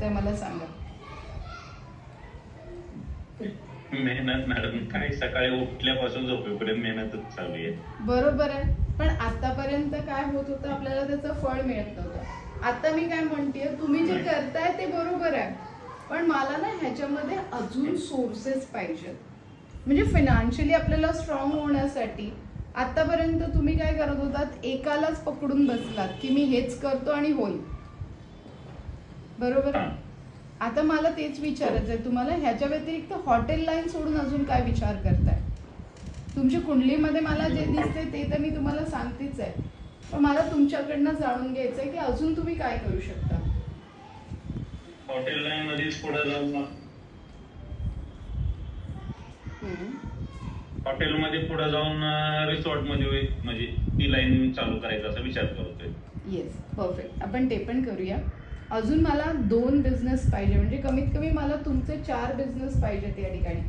करताय मला सांगा. मेहनत मॅडम, काय सकाळी उठल्यापासून झोपेपर्यंत मेहनतच चालू आहे. बरोबर आहे, पण आतापर्यंत काय होत होतं, आपल्याला त्याचं फळ मिळत नव्हतं. आता मी काय म्हणतेय, तुम्ही जे करताय ते बरोबर आहे, पण मला ना ह्याच्यामध्ये अजून सोर्सेस पाहिजेत. म्हणजे फायनान्शियली आपल्याला स्ट्रॉंग होण्यासाठी आतापर्यंत तुम्ही काय करत होतात, एकालाच पकडून बसलात की मी हेच करतो आणि होईल, बरोबर आहे. आता मला तेच विचारायचं आहे तुम्हाला, ह्याच्या व्यतिरिक्त हॉटेल लाईन सोडून अजून काय विचार करताय? तुमच्या कुंडलीमध्ये मला जे दिसते ते तर मी तुम्हाला सांगतेच आहे, पण मला तुमच्याकडनं जाणून घ्यायचं आहे की अजून तुम्ही काय करू शकता. हॉटेल लाईन मध्येच पुढे जाऊन हॉटेलमध्ये पुढे जाऊन रिसॉर्ट मध्ये म्हणजे ती लाईन चालू करायचा असा विचार करतोय. येस, परफेक्ट, आपण ते पण करूया. अजून मला 2 बिझनेस पाहिजे, म्हणजे कमीत कमी मला तुमचे 4 बिझनेस पाहिजेत या ठिकाणी.